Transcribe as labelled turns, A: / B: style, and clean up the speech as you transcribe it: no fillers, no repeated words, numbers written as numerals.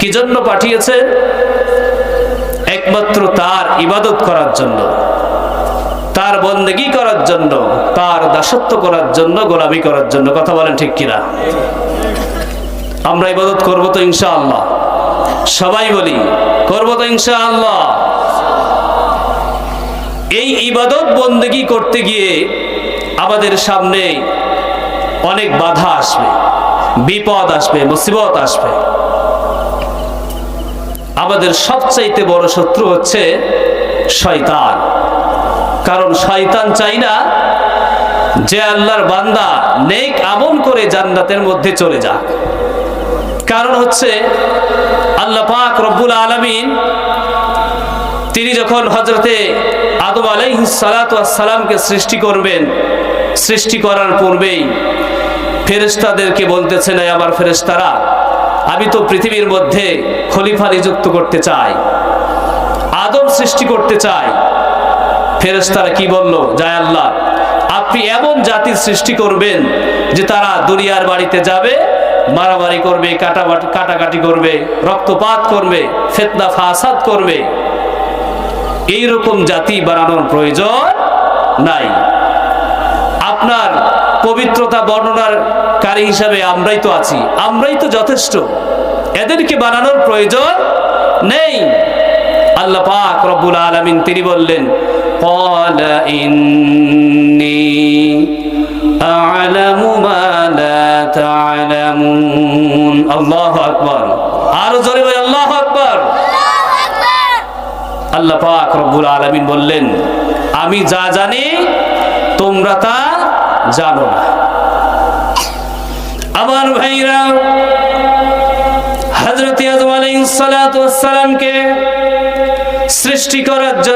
A: কি জন্য পাঠিয়েছেন? একমাত্র তার ইবাদত করার জন্য, তার বন্দেগী করার জন্য, তার দাসত্ব করার জন্য, গোলামি করার জন্য। কথা বলেন ঠিক কিনা? আমরা ইবাদত করব তো ইনশাআল্লাহ? সবাই বলি করব তো ইনশাআল্লাহ? এই ইবাদত বন্দেগী করতে গিয়ে আমাদের সামনে অনেক বাধা আসবে, বিপদ আসবে, মুসিবত আসবে। আমাদের সবচাইতে বড় শত্রু হচ্ছে শয়তান। কারণ শয়তান চাই না যে আল্লাহর বান্দা নেক আমল করে জান্নাতের মধ্যে চলে যাক। কারণ হচ্ছে আল্লাহ পাক রব্বুল আলামিন তিনি যখন হযরতে আদম আলাইহিস সালাতু ওয়াস সালামকে সৃষ্টি করবেন, সৃষ্টি করার পূর্বেই ফেরেশতাদেরকে বলতেছেন, এই আমার ফেরেশতারা, আমি তো পৃথিবীর মধ্যে খলিফা নিযুক্ত করতে চাই, আদম সৃষ্টি করতে চাই। ফেরেশতারা কি বলল? যায় আল্লাহ, আপনি এমন জাতির সৃষ্টি করবেন যে তারা দুনিয়ার বাড়িতে যাবে, মারামারি করবে, কাটাকাটি করবে, রক্তপাত করবে, ফিতনা ফাসাদ করবে। এইরকম জাতি বানানোর প্রয়োজন নাই। আপনার পবিত্রতা বর্ণনার কারী হিসাবে আমরাই তো আছি, আমরাই তো যথেষ্ট, এদেরকে বানানোর প্রয়োজন নেই। আল্লাহ পাক রব্বুল আলামিন তিনি বললেন, ক্বালা ইন্নী আ'লামু মা লা তা'লামুন। আল্লাহু আকবার। আরো জোরে বলি আল্লাহু আকবার। আল্লাহ পাক রব্বুল আলামিন বললেন, আমি যা জানি তোমরা তা জানো না। আমার ভাইরা, হযরত আদম আলাইহিস সালাতু ওয়াস সালামকে সৃষ্টি করার জন্য